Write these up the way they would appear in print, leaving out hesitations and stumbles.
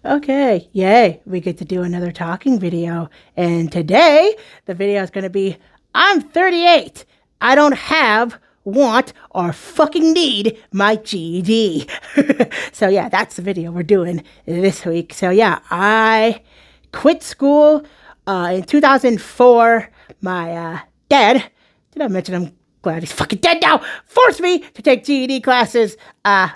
Okay, yay, we get to do another talking video. And today, the video is going to be, I'm 38. I don't have, want, or fucking need my GED. So yeah, that's the video we're doing this week. So yeah, I quit school in 2004. My dad, did I mention I'm glad he's fucking dead now, forced me to take GED classes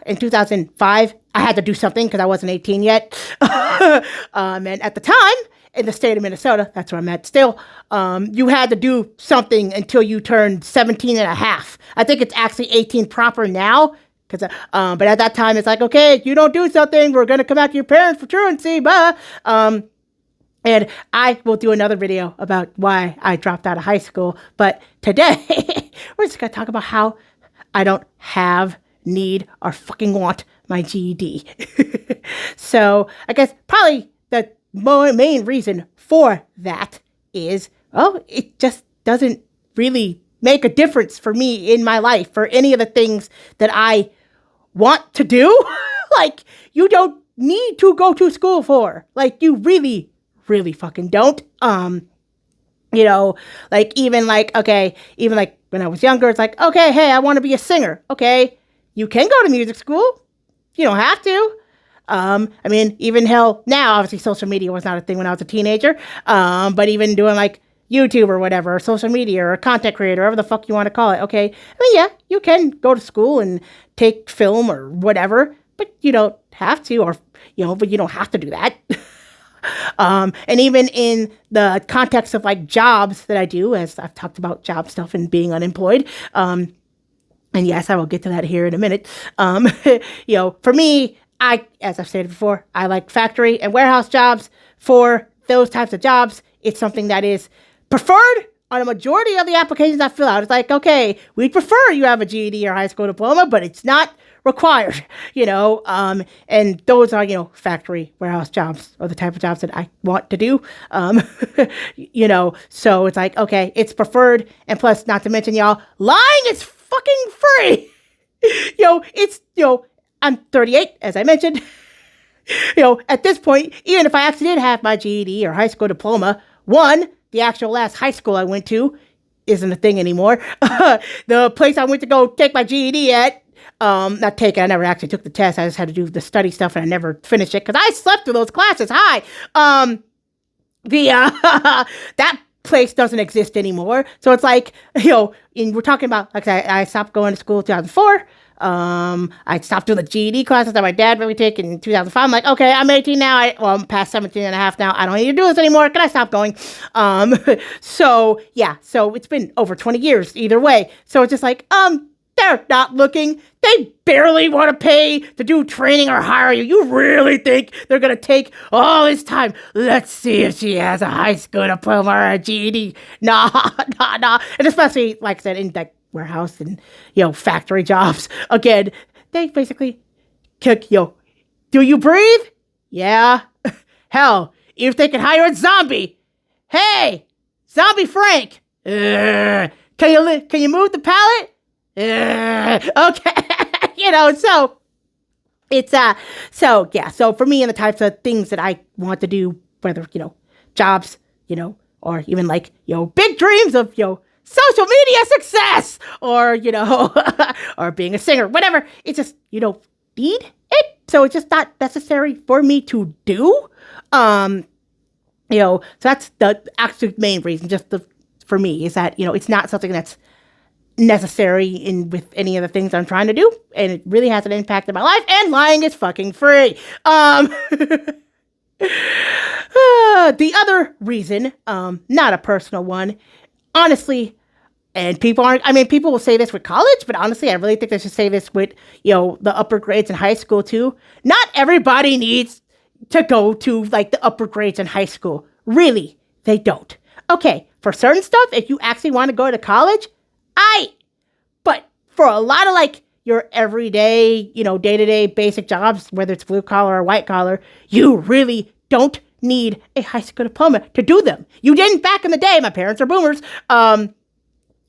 in 2005. I had to do something because I wasn't 18 yet. And at the time, in the state of Minnesota, that's where I'm at still, you had to do something until you turned 17 and a half. I think it's actually 18 proper now. But at that time, it's like, okay, if you don't do something, we're going to come after your parents for truancy. And I will do another video about why I dropped out of high school. But today, we're just going to talk about how I don't have, need, or fucking want my GED. So I guess probably the main reason for that is, it just doesn't really make a difference for me in my life for any of the things that I want to do. Like, you don't need to go to school for. Like, you really fucking don't. Even when I was younger, it's like, okay, hey, I want to be a singer. Okay, you can go to music school. You don't have to. Even hell now, obviously social media was not a thing when I was a teenager. But even doing like YouTube or whatever, or social media, or a content creator, whatever the fuck you want to call it. Okay. Yeah, you can go to school and take film or whatever, but you don't have to, but you don't have to do that. And even in the context of like jobs that I do, as I've talked about job stuff and being unemployed, and yes, I will get to that here in a minute. For me, as I've stated before, I like factory and warehouse jobs. For those types of jobs, it's something that is preferred on a majority of the applications I fill out. It's like, okay, we prefer you have a GED or high school diploma, but it's not required, and those are, factory, warehouse jobs are the type of jobs that I want to do. So it's like, okay, it's preferred. And plus, not to mention, y'all, lying is fucking free. I'm 38, as I mentioned. At this point, even if I actually did have my GED or high school diploma, the actual last high school I went to isn't a thing anymore. The place I went to go take my GED at, not take it, I never actually took the test. I just had to do the study stuff and I never finished it because I slept through those classes. That place doesn't exist anymore. So it's like, we're talking about, like I stopped going to school in 2004. I stopped doing the GED classes that my dad made me take in 2005. I'm like, okay, I'm 18 now. I'm past 17 and a half now. I don't need to do this anymore. Can I stop going? So it's been over 20 years either way. So it's just like, they're not looking. They barely want to pay to do training or hire you. You really think they're going to take all this time? Let's see if she has a high school diploma or a GED. Nah. And especially, like I said, in like warehouse and, factory jobs. Again, they basically kick, do you breathe? Yeah. Hell, if they can hire a zombie. Hey, Zombie Frank. Can you move the pallet? Okay. So it's, so for me and the types of things that I want to do, whether, jobs, or even like, big dreams of, social media success or, or being a singer, whatever. It's just, you don't need it. So it's just not necessary for me to do. So that's the absolute main reason for me is that, it's not something that's necessary with any of the things I'm trying to do. And it really has an impact on my life, and lying is fucking free. The other reason, not a personal one, honestly, and people will say this with college, but honestly, I really think they should say this with, the upper grades in high school too. Not everybody needs to go to like the upper grades in high school. Really, they don't. Okay, for certain stuff, if you actually want to go to college, but for a lot of like your everyday, day-to-day basic jobs, whether it's blue collar or white collar, you really don't need a high school diploma to do them. You didn't back in the day. My parents are boomers.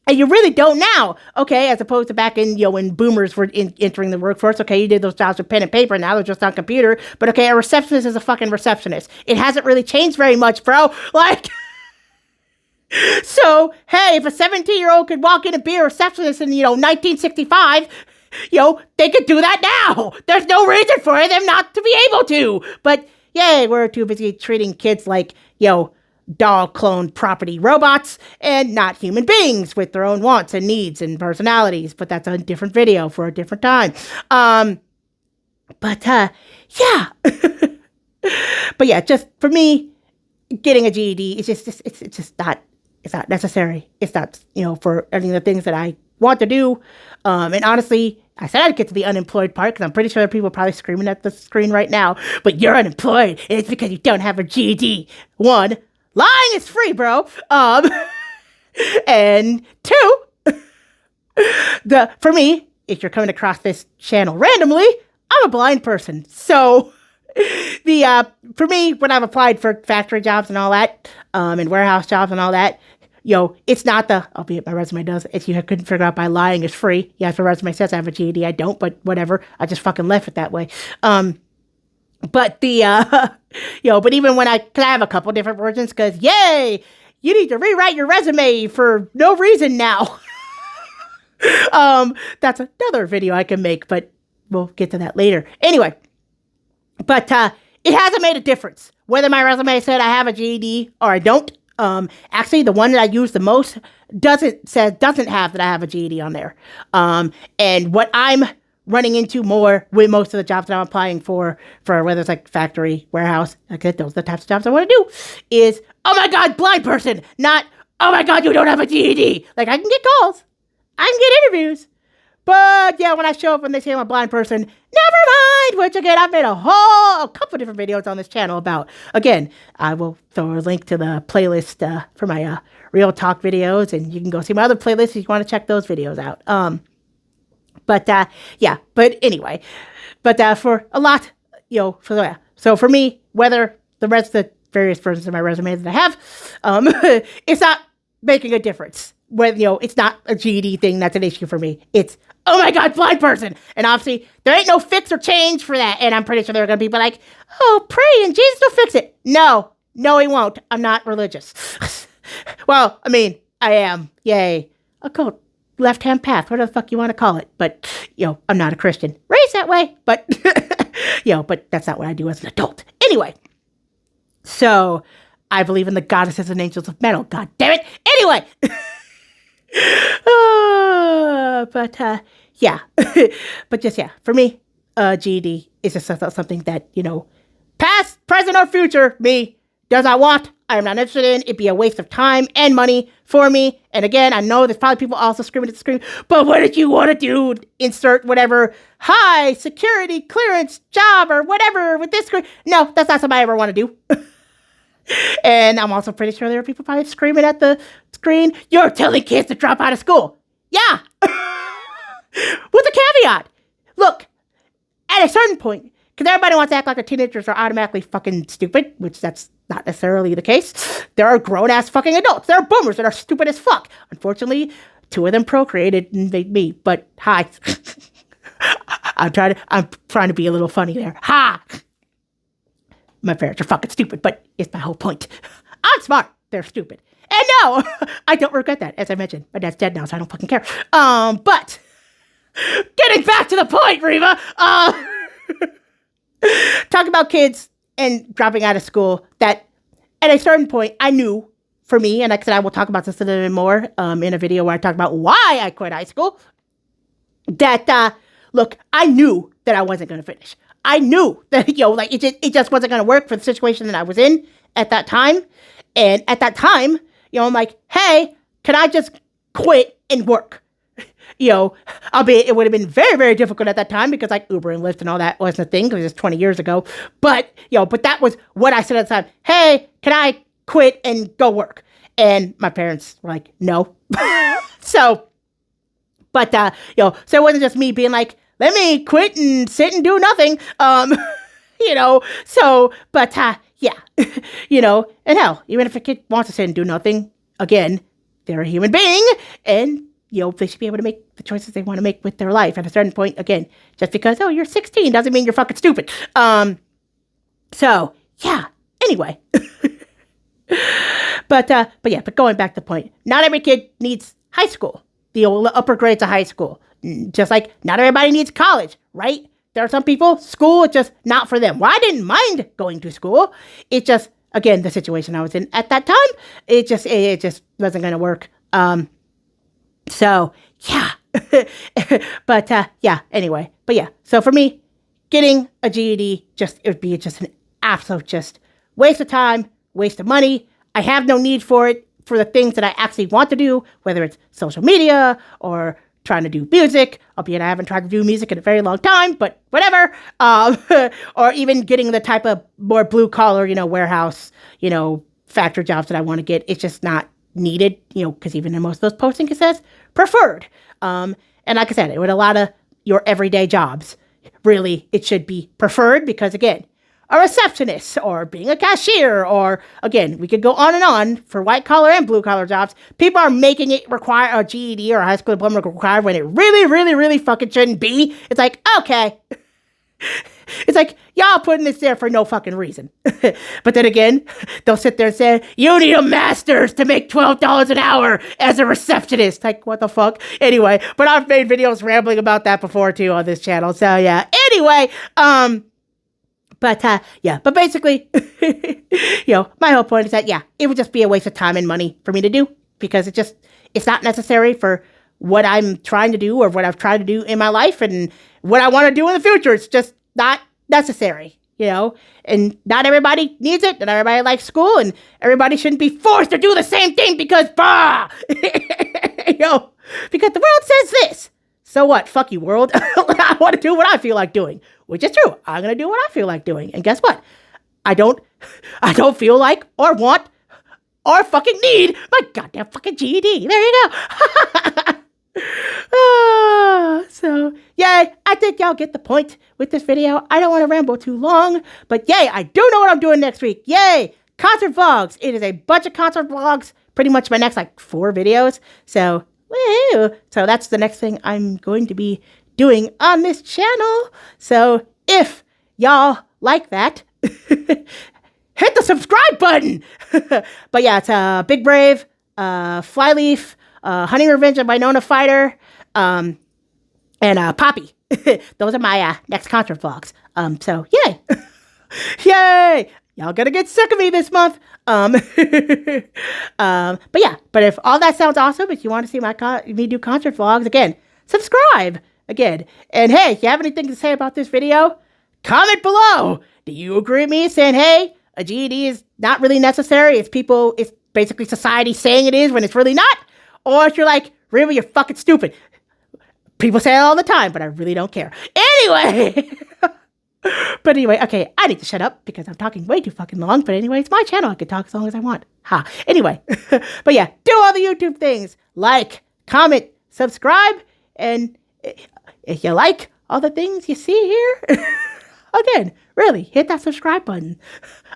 And you really don't now, okay, as opposed to back in, when boomers were entering the workforce. Okay, you did those jobs with pen and paper, now they're just on computer. But okay, a receptionist is a fucking receptionist. It hasn't really changed very much, bro. Like, so, hey, if a 17-year-old could walk in and be a receptionist in, 1965, they could do that now. There's no reason for them not to be able to. But, yay, we're too busy treating kids like, doll clone property robots and not human beings with their own wants and needs and personalities. But that's a different video for a different time. Yeah. But yeah, just for me, getting a GED is it's not necessary. It's not, for any of the things that I want to do. And honestly, I said I'd get to the unemployed part because I'm pretty sure there are people probably screaming at the screen right now, but you're unemployed and it's because you don't have a GED. One, lying is free, bro. And two, for me, if you're coming across this channel randomly, I'm a blind person. So for me, when I've applied for factory jobs and all that, and warehouse jobs and all that, it's not albeit my resume does, if you couldn't figure out by lying is free. Yeah, if my resume says I have a GED, I don't, but whatever. I just fucking left it that way. But but even when I have a couple different versions, because yay, you need to rewrite your resume for no reason now. That's another video I can make, but we'll get to that later. Anyway, but it hasn't made a difference whether my resume said I have a GED or I don't. Actually, the one that I use the most doesn't have that I have a GED on there. And what I'm running into more with most of the jobs that I'm applying for whether it's like factory, warehouse, like those are the types of jobs I want to do, is, oh my God, blind person, not, oh my God, you don't have a GED. Like, I can get calls, I can get interviews, but yeah, when I show up and they say I'm a blind person, never mind, which again, I've made a couple different videos on this channel about. Again, I will throw a link to the playlist for my Real Talk videos, and you can go see my other playlists if you want to check those videos out. But anyway, for a lot, so for me, whether the rest of the various versions of my resume that I have, it's not making a difference. Whether, it's not a GED thing that's an issue for me. It's, oh my God, blind person. And obviously, there ain't no fix or change for that. And I'm pretty sure they're going to be like, oh, pray and Jesus will fix it. No, he won't. I'm not religious. Well, I mean, I am. Yay. A cult. Left-hand path, whatever the fuck you want to call it. But, I'm not a Christian. Raised that way, but, but that's not what I do as an adult. Anyway, so I believe in the goddesses and angels of metal. God damn it. Anyway. For me, GED is just something that, past, present, or future, me does not want. I am not interested in. It'd be a waste of time and money for me. And again, I know there's probably people also screaming at the screen, but what did you want to do? Insert whatever high security clearance job or whatever with this screen. No, that's not something I ever want to do. And I'm also pretty sure there are people probably screaming at the screen, you're telling kids to drop out of school. Yeah. With a caveat. Look, at a certain point, because everybody wants to act like the teenagers are automatically fucking stupid, which that's not necessarily the case. There are grown-ass fucking adults. There are boomers that are stupid as fuck. Unfortunately, 2 of them procreated and made me, but hi. I'm trying to be a little funny there. Ha! My parents are fucking stupid, but it's my whole point. I'm smart. They're stupid. And no, I don't regret that. As I mentioned, my dad's dead now, so I don't fucking care. But getting back to the point, Reva. Talk about kids and dropping out of school, that at a certain point, I knew for me, and like I said, I will talk about this a little bit more in a video where I talk about why I quit high school, that, look, I knew that I wasn't going to finish. I knew that, it just wasn't going to work for the situation that I was in at that time. And at that time, I'm like, hey, can I just quit and work? Albeit it would have been very, very difficult at that time because like Uber and Lyft and all that wasn't a thing because it's 20 years ago. But, but that was what I said at the time. Hey, can I quit and go work? And my parents were like, no. So it wasn't just me being like, let me quit and sit and do nothing. And hell, even if a kid wants to sit and do nothing, again, they're a human being, and they should be able to make the choices they want to make with their life. At a certain point, again, just because you're 16 doesn't mean you're fucking stupid. So yeah. Anyway, but going back to the point, not every kid needs high school, the old upper grades of high school. Just like not everybody needs college, right? There are some people, school is just not for them. Well, I didn't mind going to school. It just, again, the situation I was in at that time, it just wasn't going to work. So, yeah. Anyway. But yeah, so for me, getting a GED, it would be just an absolute just waste of time, waste of money. I have no need for it for the things that I actually want to do, whether it's social media or trying to do music, albeit I haven't tried to do music in a very long time, but whatever. Or even getting the type of more blue collar, warehouse, factory jobs that I want to get. It's just not needed, because even in most of those postings it says preferred. And like I said, with a lot of your everyday jobs, really, it should be preferred because, again, a receptionist or being a cashier, or again, we could go on and on for white collar and blue collar jobs. People are making it require a GED or a high school diploma required when it really, really, really fucking shouldn't be. It's like, okay. It's like, y'all putting this there for no fucking reason. But then again, they'll sit there and say, you need a master's to make $12 an hour as a receptionist. Like, what the fuck? Anyway, but I've made videos rambling about that before too on this channel. So yeah, anyway, but basically, my whole point is that, it would just be a waste of time and money for me to do because it's not necessary for what I'm trying to do or what I've tried to do in my life and what I want to do in the future. It's just not necessary, and not everybody needs it. Not everybody likes school, and everybody shouldn't be forced to do the same thing because, because the world says this. So what? Fuck you, world. I want to do what I feel like doing, which is true. I'm going to do what I feel like doing. And guess what? I don't feel like or want or fucking need my goddamn fucking GED. There you go. So, yay. I think y'all get the point with this video. I don't want to ramble too long, but yay, I do know what I'm doing next week. Yay. Concert vlogs. It is a bunch of concert vlogs. Pretty much my next 4 videos. So, woohoo. So that's the next thing I'm going to be doing on this channel. So if y'all like that, hit the subscribe button. But yeah, it's Big Brave, Flyleaf, Hunting Revenge of Winona Fighter, and Poppy. Those are my next concert vlogs. So yay. Yay. Y'all gonna get sick of me this month. But if all that sounds awesome, if you want to see me do concert vlogs, again, subscribe again. And hey, if you have anything to say about this video, comment below. Do you agree with me saying, hey, a GED is not really necessary? It's basically society saying it is when it's really not? Or if you're like, really, you're fucking stupid. People say it all the time, but I really don't care. Anyway. But anyway, okay, I need to shut up because I'm talking way too fucking long. But anyway, it's my channel. I can talk as long as I want. Anyway, but yeah, do all the YouTube things. Like, comment, subscribe. And if you like all the things you see here, again, really, hit that subscribe button.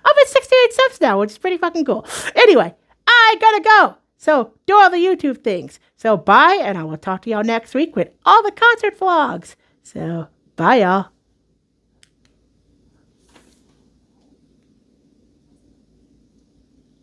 I'm at 68 subs now, which is pretty fucking cool. Anyway, I gotta go. So do all the YouTube things. So bye, and I will talk to y'all next week with all the concert vlogs. So bye, y'all.